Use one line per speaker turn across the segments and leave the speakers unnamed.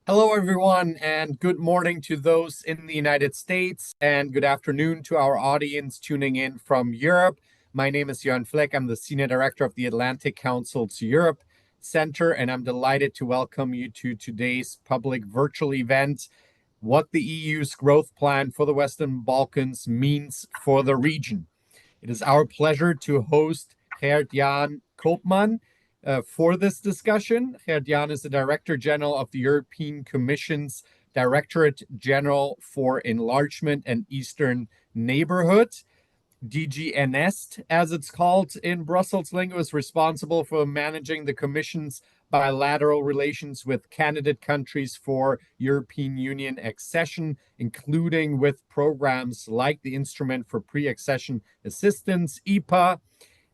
Hello, everyone, and good morning to those in the United States, and good afternoon to our audience tuning in from Europe. My name is Jan Fleck. I'm the Senior Director of the Atlantic Council's Europe Center, and I'm delighted to welcome you to today's public virtual event, What the EU's Growth Plan for the Western Balkans Means for the Region. It is our pleasure to host Gert Jan Koopman for this discussion. Gert Jan is the Director General of the European Commission's Directorate General for Enlargement and Eastern Neighborhood. DG-ENEST, as it's called in Brussels lingo, is responsible for managing the Commission's bilateral relations with candidate countries for European Union accession, including with programs like the Instrument for Pre-Accession Assistance, IPA,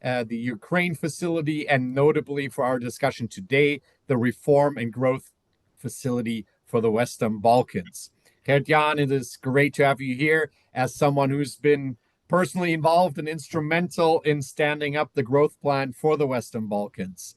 the Ukraine facility, and notably for our discussion today, the Reform and Growth Facility for the Western Balkans. Gert Jan, it is great to have you here as someone who's been personally involved and instrumental in standing up the growth plan for the Western Balkans.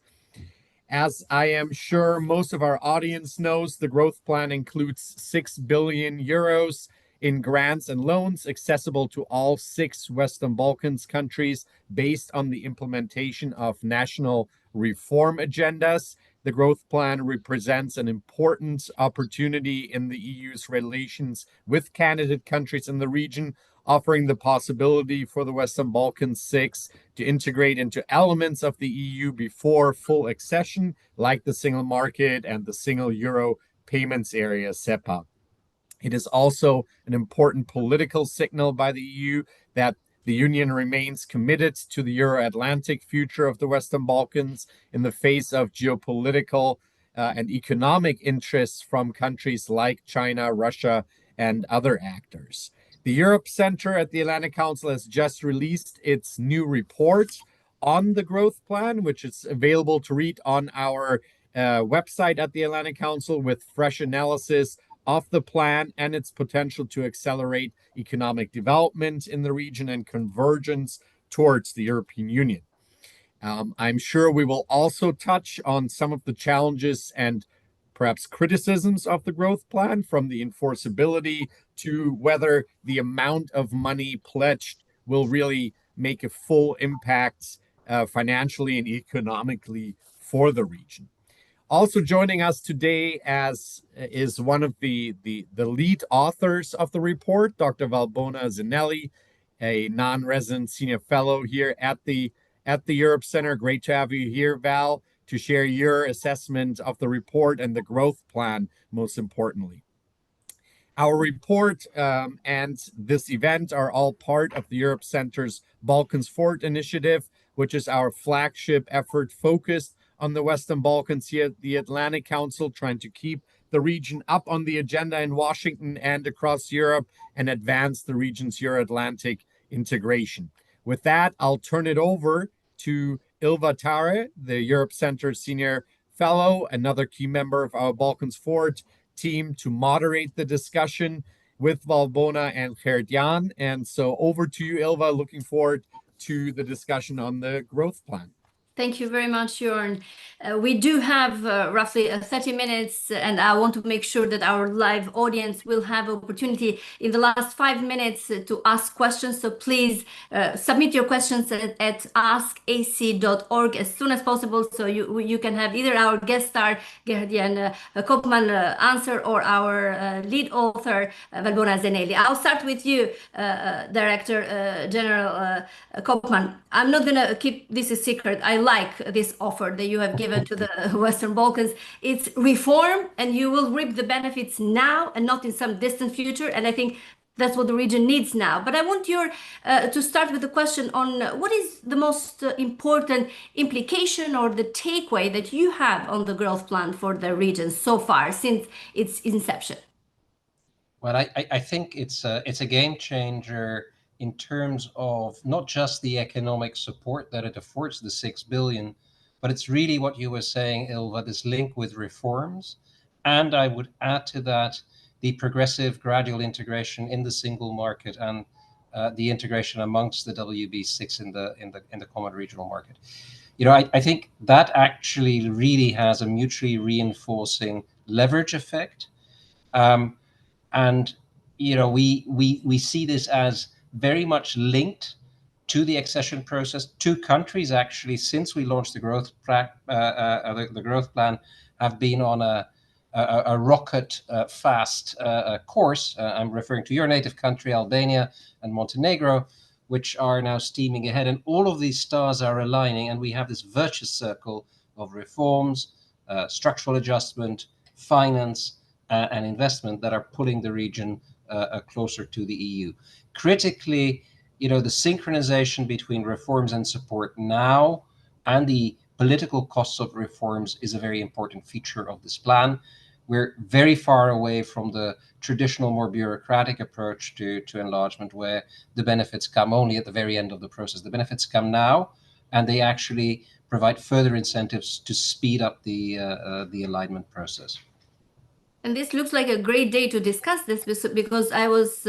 As I am sure most of our audience knows, the growth plan includes 6 billion euros in grants and loans accessible to all 6 Western Balkans countries based on the implementation of national reform agendas. The growth plan represents an important opportunity in the EU's relations with candidate countries in the region, offering the possibility for the Western Balkans 6 to integrate into elements of the EU before full accession, like the single market and the single euro payments area, SEPA. It is also an important political signal by the EU that the Union remains committed to the Euro-Atlantic future of the Western Balkans in the face of geopolitical and economic interests from countries like China, Russia, and other actors. The Europe Center at the Atlantic Council has just released its new report on the growth plan, which is available to read on our website at the Atlantic Council, with fresh analysis of the plan and its potential to accelerate economic development in the region and convergence towards the European Union. I'm sure we will also touch on some of the challenges and perhaps criticisms of the growth plan, from the enforceability to whether the amount of money pledged will really make a full impact financially and economically for the region. Also joining us today as is one of the lead authors of the report, Dr. Valbona Zeneli, a non-resident senior fellow here at the Europe Center. Great to have you here, Val, to share your assessment of the report and the growth plan, most importantly. Our report and this event are all part of the Europe Center's Balkans Forward initiative, which is our flagship effort focused on the Western Balkans here at the Atlantic Council, trying to keep the region up on the agenda in Washington and across Europe and advance the region's Euro-Atlantic integration. With that, I'll turn it over to Ilva Tare, the Europe Center Senior Fellow, another key member of our Balkans Forward team, to moderate the discussion with Valbona and Gert Jan. And so over to you, Ilva. Looking forward to the discussion on the growth plan.
Thank you very much, Jörn. We do have roughly 30 minutes, and I want to make sure that our live audience will have opportunity in the last 5 minutes to ask questions. So please submit your questions at askac.org as soon as possible, so you can have either our guest star, Gert Jan Koopman, answer, or our lead author, Valbona Zeneli. I'll start with you, Director General Koopman. I'm not going to keep this a secret. I like this offer that you have given to the Western Balkans. It's reform, and you will reap the benefits now and not in some distant future. And I think that's what the region needs now. But I want to start with a question on what is the most important implication or the takeaway that you have on the growth plan for the region so far since its inception?
Well, I think it's a game changer in terms of not just the economic support that it affords, the 6 billion, but it's really what you were saying, Ilva, this link with reforms. And I would add to that the progressive gradual integration in the single market and the integration amongst the WB6 in the common regional market. You know, I think that actually really has a mutually reinforcing leverage effect. And we see this as very much linked to the accession process. Two countries actually, since we launched the growth plan, have been on a rocket fast course. I'm referring to your native country, Albania, and Montenegro, which are now steaming ahead. And all of these stars are aligning, and we have this virtuous circle of reforms, structural adjustment, finance, and investment that are pulling the region closer to the EU. Critically, the synchronization between reforms and support now and the political costs of reforms is a very important feature of this plan. We're very far away from the traditional, more bureaucratic approach to enlargement, where the benefits come only at the very end of the process. The benefits come now, and they actually provide further incentives to speed up the alignment process.
And this looks like a great day to discuss this, because I was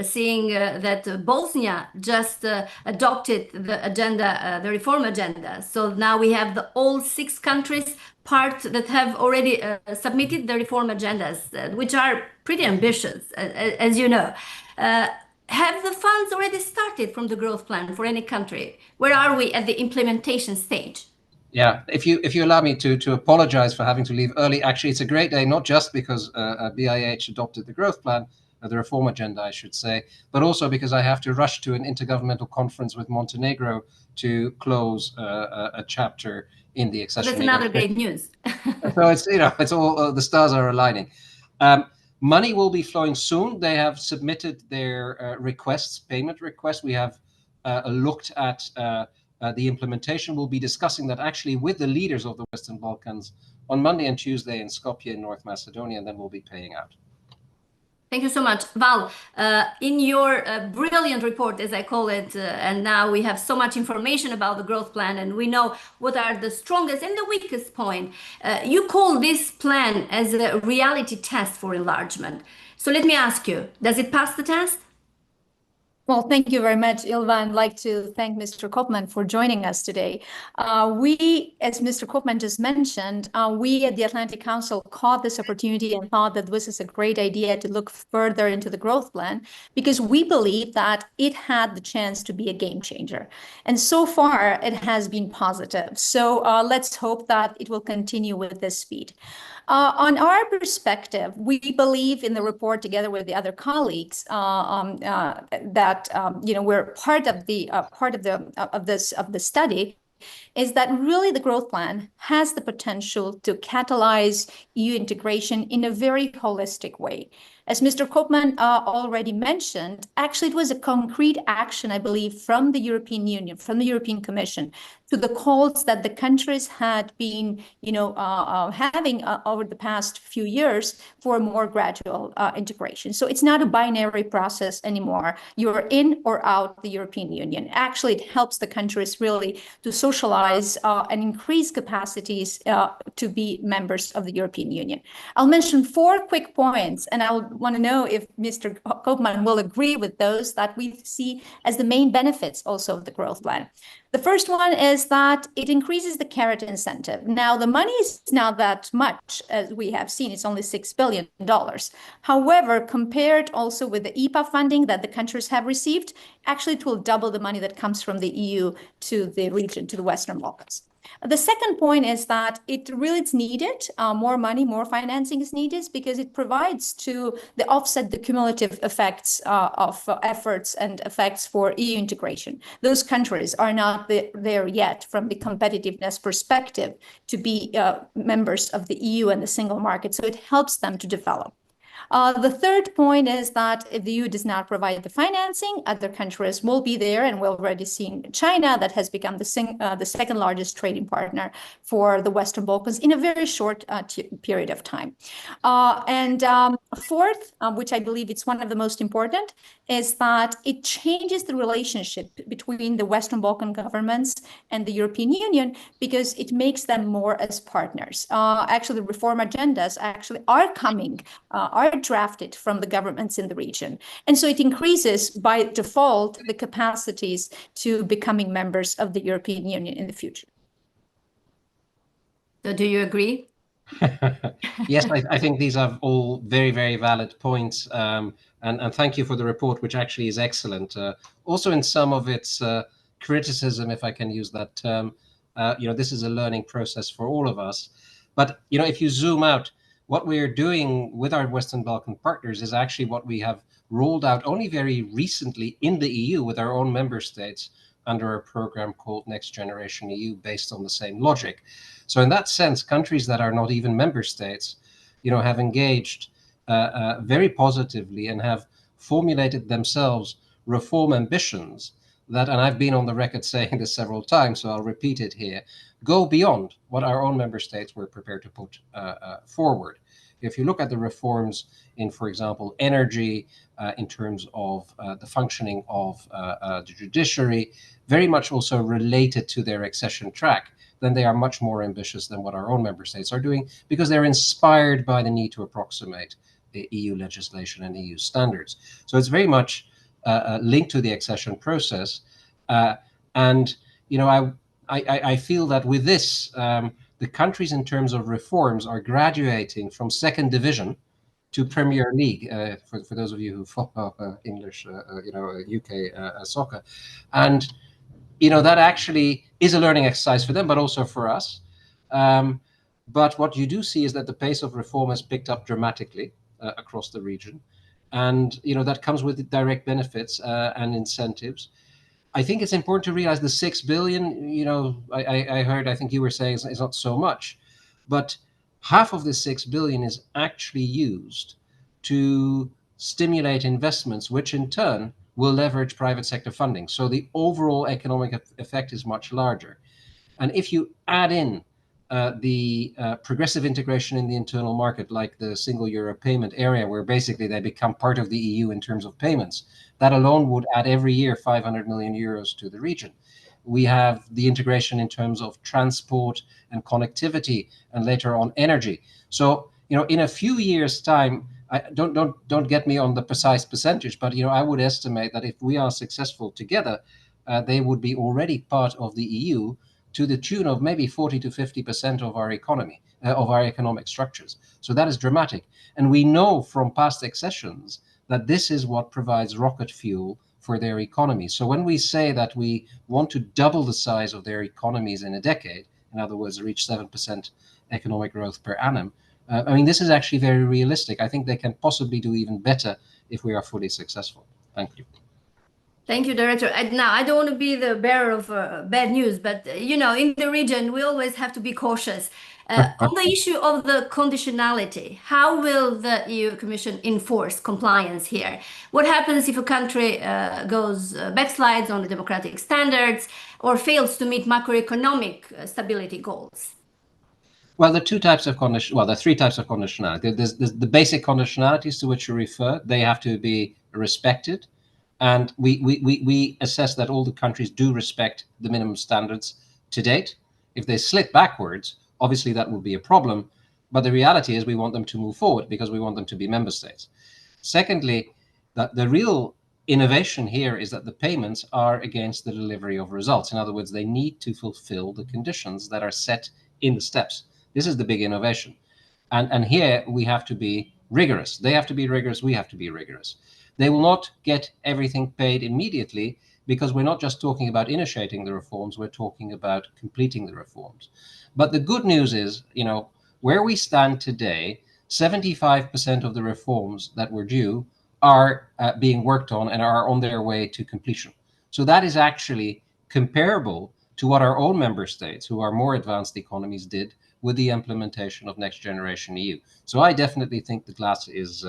seeing that Bosnia just adopted the agenda, the reform agenda. So now we have all 6 countries that have already submitted the reform agendas, which are pretty ambitious, as you know. Have the funds already started from the growth plan for any country? Where are we at the implementation stage?
Yeah, if you allow me to apologize for having to leave early. Actually, it's a great day, not just because BIH adopted the growth plan, the reform agenda, I should say, but also because I have to rush to an intergovernmental conference with Montenegro to close a chapter in the accession.
That's another great news.
So it's all the stars are aligning. Money will be flowing soon. They have submitted their requests, payment requests. We have looked at the implementation. We'll be discussing that actually with the leaders of the Western Balkans on Monday and Tuesday in Skopje in North Macedonia, and then we'll be paying out.
Thank you so much. Val, in your brilliant report, as I call it, and now we have so much information about the growth plan, and we know what are the strongest and the weakest point. You call this plan as a reality test for enlargement. So let me ask you, does it pass the test?
Well, thank you very much, Ilva. I'd like to thank Mr. Koopman for joining us today. We, as Mr. Koopman just mentioned, we at the Atlantic Council caught this opportunity and thought that this is a great idea to look further into the growth plan, because we believe that it had the chance to be a game changer. And so far, it has been positive. So let's hope that it will continue with this speed. On our perspective, we believe in the report, together with the other colleagues, that we're part of the study, is that really the growth plan has the potential to catalyze EU integration in a very holistic way. As Mr. Koopman already mentioned, actually it was a concrete action, I believe, from the European Union, from the European Commission, to the calls that the countries had been, having over the past few years for a more gradual integration. So it's not a binary process anymore. You're in or out the European Union. Actually, it helps the countries really to socialize and increase capacities to be members of the European Union. I'll mention 4 quick points, and I'll want to know if Mr. Koopman will agree with those that we see as the main benefits also of the growth plan. The first one is that it increases the carrot incentive. Now, the money is not that much, as we have seen. It's only $6 billion. However, compared also with the EPA funding that the countries have received, actually it will double the money that comes from the EU to the region, to the Western Balkans. The second point is that it's needed. More money, more financing is needed, because it provides to offset the cumulative effects of efforts and effects for EU integration. Those countries are not there yet from the competitiveness perspective to be members of the EU and the single market. So it helps them to develop. The third point is that if the EU does not provide the financing, other countries will be there, and we're already seeing China, that has become the second largest trading partner for the Western Balkans in a very short period of time. Fourth, which I believe it's one of the most important, is that it changes the relationship between the Western Balkan governments and the European Union, because it makes them more as partners. Actually, the reform agendas actually are drafted from the governments in the region. And so it increases by default the capacities to becoming members of the European Union in the future.
So do you agree?
Yes, I think these are all very, very valid points. And thank you for the report, which actually is excellent. Also, in some of its criticism, if I can use that term, this is a learning process for all of us. But, if you zoom out, what we're doing with our Western Balkan partners is actually what we have rolled out only very recently in the EU with our own member states under a program called Next Generation EU, based on the same logic. So in that sense, countries that are not even member states, have engaged very positively and have formulated themselves reform ambitions that, and I've been on the record saying this several times, so I'll repeat it here, go beyond what our own member states were prepared to put forward. If you look at the reforms in, for example, energy, in terms of the functioning of the judiciary, very much also related to their accession track, then they are much more ambitious than what our own member states are doing, because they're inspired by the need to approximate the EU legislation and EU standards. So it's very much linked to the accession process. And, I feel that with this, the countries in terms of reforms are graduating from second division to Premier League, for those of you who follow English, UK soccer. And, that actually is a learning exercise for them, but also for us. But what you do see is that the pace of reform has picked up dramatically across the region. And, that comes with direct benefits and incentives. I think it's important to realize the 6 billion, I heard, I think you were saying is not so much, but half of the 6 billion is actually used to stimulate investments, which in turn will leverage private sector funding. So the overall economic effect is much larger. And if you add in the progressive integration in the internal market, like the single euro payment area, where basically they become part of the EU in terms of payments, that alone would add every year 500 million euros to the region. We have the integration in terms of transport and connectivity, and later on energy. So, in a few years' time, don't get me on the precise percentage, but I would estimate that if we are successful together, they would be already part of the EU to the tune of maybe 40 to 50% of our economy, of our economic structures. So that is dramatic. And we know from past accessions that this is what provides rocket fuel for their economies. So when we say that we want to double the size of their economies in a decade, in other words, reach 7% economic growth per annum, this is actually very realistic. I think they can possibly do even better if we are fully successful. Thank you.
Thank you, Director. Now, I don't want to be the bearer of bad news, but in the region, we always have to be cautious. On the issue of the conditionality, how will the EU Commission enforce compliance here? What happens if a country backslides on the democratic standards or fails to meet macroeconomic stability goals?
Well, there are three types of conditionality. There's the basic conditionalities to which you refer. They have to be respected. And we assess that all the countries do respect the minimum standards to date. If they slip backwards, obviously that will be a problem. But the reality is we want them to move forward because we want them to be member states. Secondly, the real innovation here is that the payments are against the delivery of results. In other words, they need to fulfill the conditions that are set in the steps. This is the big innovation. And here we have to be rigorous. They have to be rigorous. We have to be rigorous. They will not get everything paid immediately, because we're not just talking about initiating the reforms, we're talking about completing the reforms. But the good news is, where we stand today, 75% of the reforms that were due are being worked on and are on their way to completion. So that is actually comparable to what our own member states, who are more advanced economies, did with the implementation of Next Generation EU. So I definitely think the glass is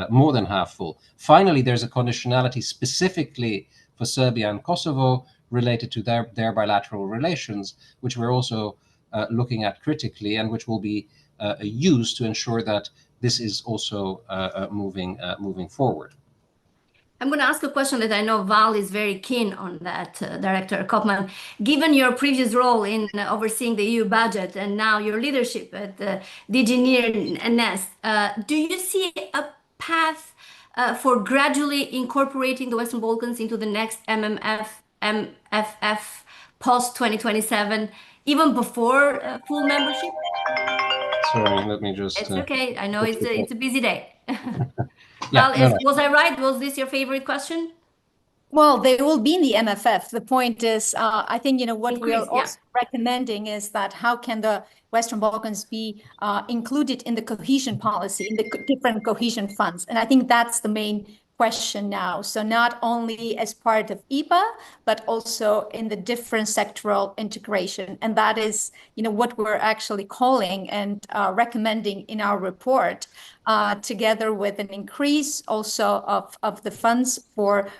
more than half full. Finally, there's a conditionality specifically for Serbia and Kosovo related to their bilateral relations, which we're also looking at critically, and which will be used to ensure that this is also moving forward.
I'm going to ask a question that I know Val is very keen on that, Director Koopman. Given your previous role in overseeing the EU budget and now your leadership at DG-ENEST, do you see a path for gradually incorporating the Western Balkans into the next MFF post-2027, even before full membership?
Sorry, let me just.
It's okay. I know it's a busy day.
Yeah,
Well, was I right? Was this your favorite question?
Well, they will be in the MFF. The point is, I think, what we are
Increase, yeah.
also recommending is that how can the Western Balkans be included in the cohesion policy, in the different cohesion funds? And I think that's the main question now. So not only as part of EPA, but also in the different sectoral integration. And that is, what we're actually calling and recommending in our report, together with an increase also of the funds for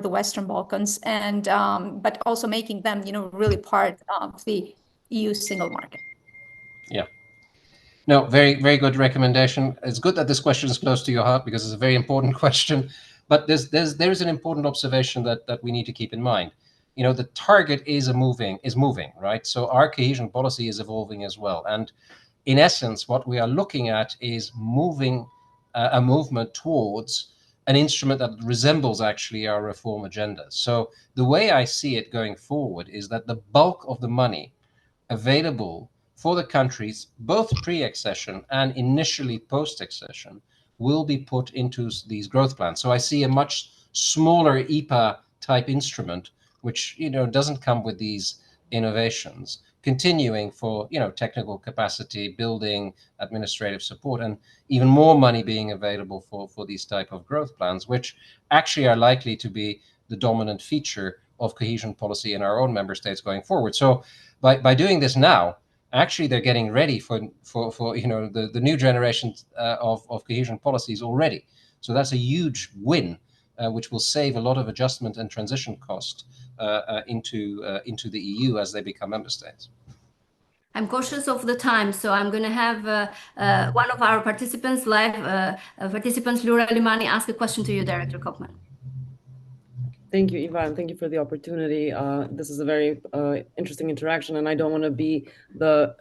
the Western Balkans, and but also making them, really part of the EU single market.
Yeah. No, very, very good recommendation. It's good that this question is close to your heart because it's a very important question. But there's an important observation that we need to keep in mind. The target is moving, right? So our cohesion policy is evolving as well. And in essence, what we are looking at is moving a movement towards an instrument that resembles actually our reform agenda. So the way I see it going forward is that the bulk of the money available for the countries, both pre-accession and initially post-accession, will be put into these growth plans. So I see a much smaller EPA type instrument, which doesn't come with these innovations, continuing for technical capacity building, administrative support, and even more money being available for these type of growth plans, which actually are likely to be the dominant feature of cohesion policy in our own member states going forward. So by doing this now, actually they're getting ready for the new generation of cohesion policies already. So that's a huge win, which will save a lot of adjustment and transition cost into the EU as they become member states.
I'm cautious of the time, so I'm going to have one of our participants, Lura Limani, ask a question to you, Director Koopman.
Thank you, Ivan. Thank you for the opportunity. This is a very interesting interaction, and I don't want to be the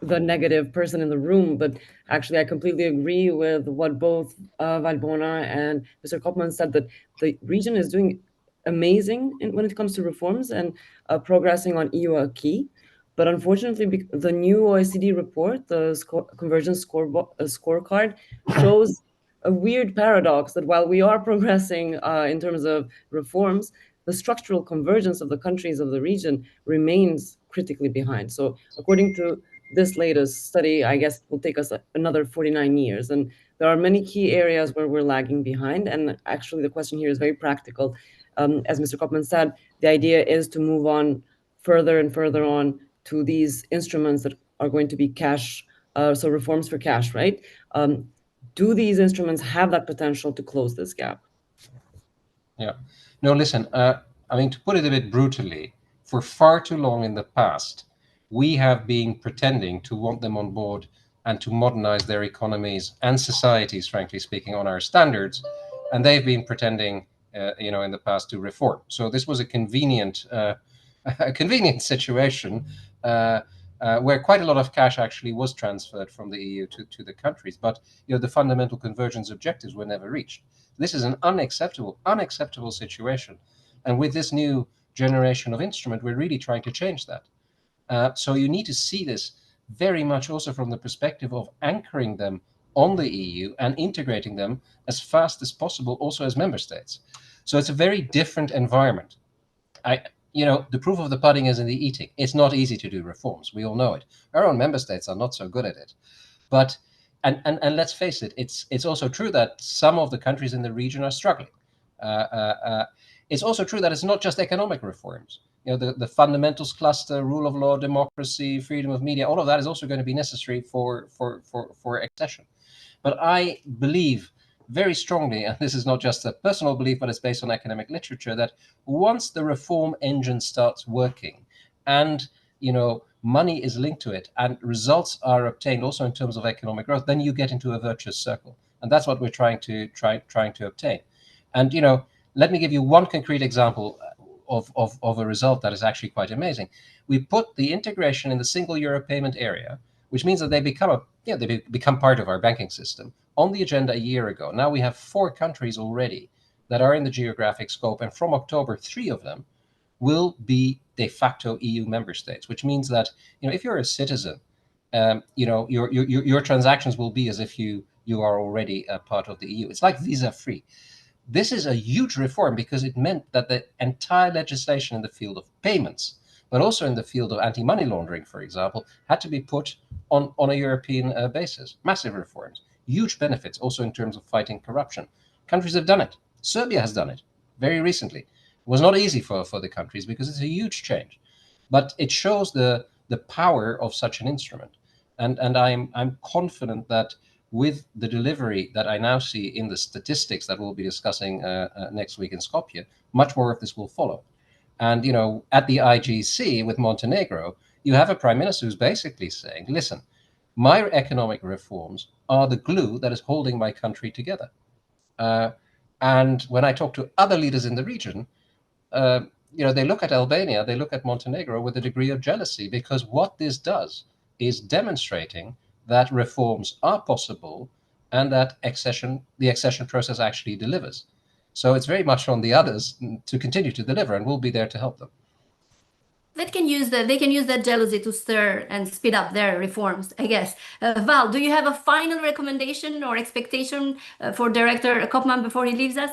negative person in the room, but actually I completely agree with what both Valbona and Mr. Koopman said, that the region is doing amazing when it comes to reforms and progressing on EU acquis. But unfortunately, the new OECD report, the convergence scorecard, shows a weird paradox that while we are progressing in terms of reforms, the structural convergence of the countries of the region remains critically behind. So according to this latest study, I guess, will take us another 49 years. And there are many key areas where we're lagging behind. And actually, the question here is very practical. As Mr. Koopman said, the idea is to move on further and further on to these instruments that are going to be cash, so reforms for cash, right? Do these instruments have that potential to close this gap?
Yeah. No, listen, to put it a bit brutally, for far too long in the past, we have been pretending to want them on board and to modernize their economies and societies, frankly speaking, on our standards. And they've been pretending, in the past to reform. So this was a convenient situation where quite a lot of cash actually was transferred from the EU to the countries. But the fundamental convergence objectives were never reached. This is an unacceptable situation. And with this new generation of instrument, we're really trying to change that. So you need to see this very much also from the perspective of anchoring them on the EU and integrating them as fast as possible also as member states. So it's a very different environment. The proof of the pudding is in the eating. It's not easy to do reforms. We all know it. Our own member states are not so good at it. But and let's face it, it's also true that some of the countries in the region are struggling. It's also true that it's not just economic reforms. The fundamentals cluster, rule of law, democracy, freedom of media, all of that is also going to be necessary for accession. But I believe very strongly, and this is not just a personal belief, but it's based on academic literature, that once the reform engine starts working and money is linked to it and results are obtained also in terms of economic growth, then you get into a virtuous circle. And that's what we're trying to obtain. And let me give you one concrete example of a result that is actually quite amazing. We put the integration in the single euro payment area, which means that they become part of our banking system, on the agenda a year ago. Now we have 4 countries already that are in the geographic scope, and from October, 3 of them will be de facto EU member states, which means that, if you're a citizen, your transactions will be as if you are already a part of the EU. It's like visa-free. This is a huge reform because it meant that the entire legislation in the field of payments, but also in the field of anti-money laundering, for example, had to be put on a European basis. Massive reforms, huge benefits, also in terms of fighting corruption. Countries have done it. Serbia has done it very recently. It was not easy for the countries because it's a huge change, but it shows the power of such an instrument. And I'm confident that with the delivery that I now see in the statistics that we'll be discussing next week in Skopje, much more of this will follow. And, at the IGC with Montenegro, you have a prime minister who's basically saying, listen, my economic reforms are the glue that is holding my country together. And when I talk to other leaders in the region, they look at Albania, they look at Montenegro with a degree of jealousy, because what this does is demonstrating that reforms are possible and that the accession process actually delivers. So it's very much on the others to continue to deliver, and we'll be there to help them.
They can use that jealousy to stir and speed up their reforms, I guess. Val, do you have a final recommendation or expectation for Director Koopman before he leaves us?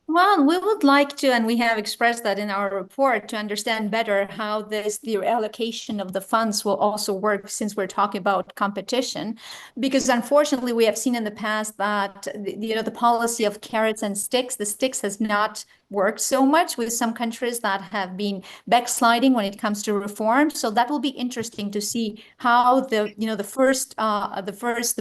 Well, we would like to, and we have expressed that in our report, to understand better how the reallocation of the funds will also work, since we're talking about competition. Because unfortunately, we have seen in the past that the policy of carrots and sticks, the sticks has not worked so much, with some countries that have been backsliding when it comes to reform. So that will be interesting to see how the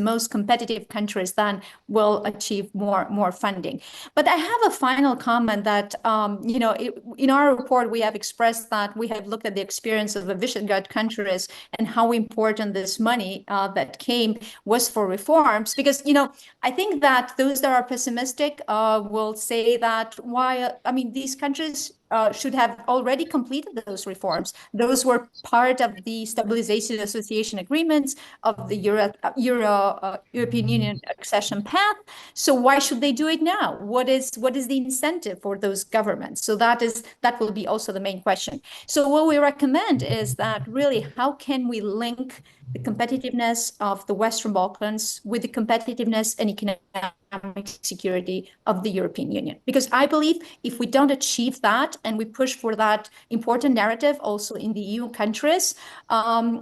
most competitive countries then will achieve more funding. But I have a final comment that, in our report, we have expressed that we have looked at the experience of the Visegrad countries and how important this money that came was for reforms. Because, I think that those that are pessimistic will say that these countries should have already completed those reforms. Those were part of the stabilization association agreements of the European Union accession path. So why should they do it now? What is the incentive for those governments? So that will be also the main question. So what we recommend is that really, how can we link the competitiveness of the Western Balkans with the competitiveness and economic security of the European Union? Because I believe if we don't achieve that and we push for that important narrative also in the EU countries,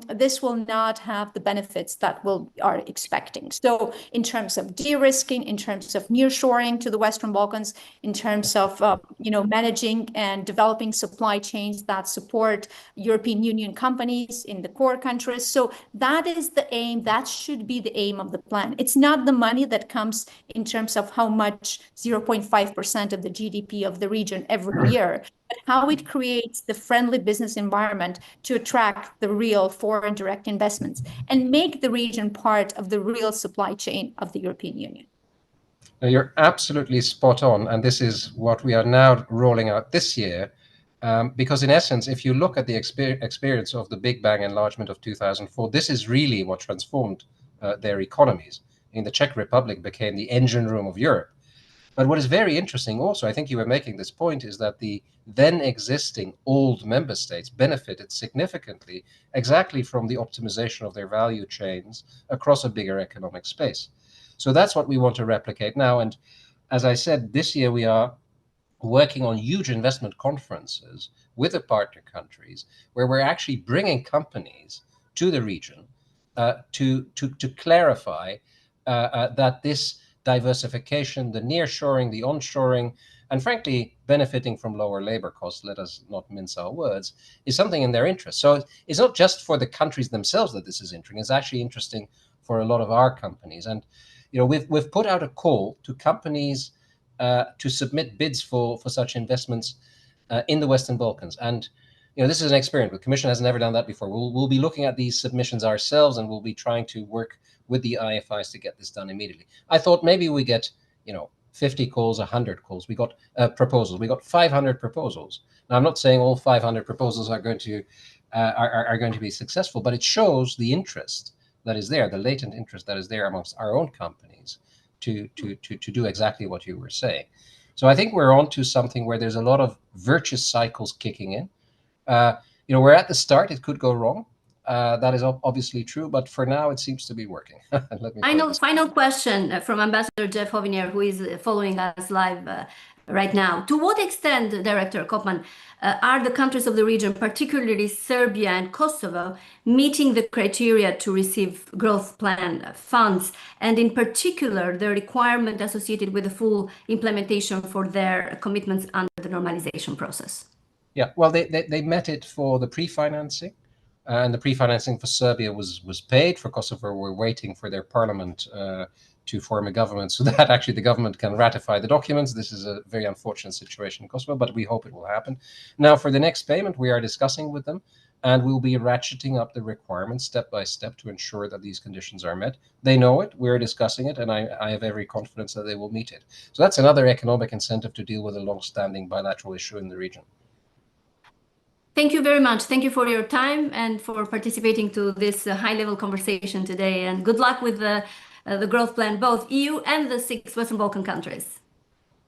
this will not have the benefits that we are expecting. So in terms of de-risking, in terms of nearshoring to the Western Balkans, in terms of managing and developing supply chains that support European Union companies in the core countries. So that is the aim. That should be the aim of the plan. It's not the money that comes in terms of how much 0.5% of the GDP of the region every year, but how it creates the friendly business environment to attract the real foreign direct investments and make the region part of the real supply chain of the European Union.
Now, you're absolutely spot on, and this is what we are now rolling out this year. Because in essence, if you look at the experience of the Big Bang enlargement of 2004, this is really what transformed their economies. The Czech Republic became the engine room of Europe. But what is very interesting also, I think you were making this point, is that the then existing old member states benefited significantly exactly from the optimization of their value chains across a bigger economic space. So that's what we want to replicate now. And as I said, this year we are working on huge investment conferences with the partner countries, where we're actually bringing companies to the region to clarify that this diversification, the nearshoring, the onshoring, and frankly, benefiting from lower labor costs, let us not mince our words, is something in their interest. So it's not just for the countries themselves that this is interesting, it's actually interesting for a lot of our companies. And we've put out a call to companies to submit bids for such investments in the Western Balkans. And this is an experiment. The Commission has never done that before. We'll be looking at these submissions ourselves, and we'll be trying to work with the IFIs to get this done immediately. I thought maybe we get 50 calls, 100 calls. We got proposals. We got 500 proposals. Now, I'm not saying all 500 proposals are going to be successful, but it shows the interest that is there, the latent interest that is there amongst our own companies to do exactly what you were saying. So I think we're onto something where there's a lot of virtuous cycles kicking in. We're at the start. It could go wrong. That is obviously true, but for now it seems to be working. Let me
Final question from Ambassador Jeff Hovier, who is following us live right now. To what extent, Director Koopman, are the countries of the region, particularly Serbia and Kosovo, meeting the criteria to receive growth plan funds, and in particular the requirement associated with the full implementation for their commitments under the normalization process?
Yeah, well, they met it for the pre-financing. And the pre-financing for Serbia was paid. For Kosovo, we're waiting for their parliament to form a government so that actually the government can ratify the documents. This is a very unfortunate situation in Kosovo, but we hope it will happen. Now, for the next payment, we are discussing with them, and we'll be ratcheting up the requirements step by step to ensure that these conditions are met. They know it, we're discussing it, and I have every confidence that they will meet it. So that's another economic incentive to deal with a long-standing bilateral issue in the region.
Thank you very much. Thank you for your time and for participating to this high-level conversation today. And good luck with the growth plan, both EU and the 6 Western Balkan countries.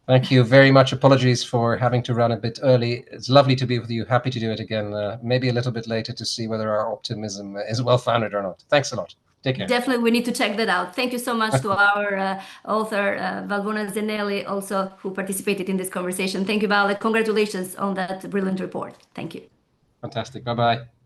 Thank you very much. Apologies for having to run a bit early. It's lovely to be with you. Happy to do it again, maybe a little bit later to see whether our optimism is well-founded or not. Thanks a lot. Take care.
Definitely, we need to check that out. Thank you so much to our author, Valbona Zeneli, also, who participated in this conversation. Thank you, Val. Congratulations on that brilliant report. Thank you.
Fantastic. Bye-bye.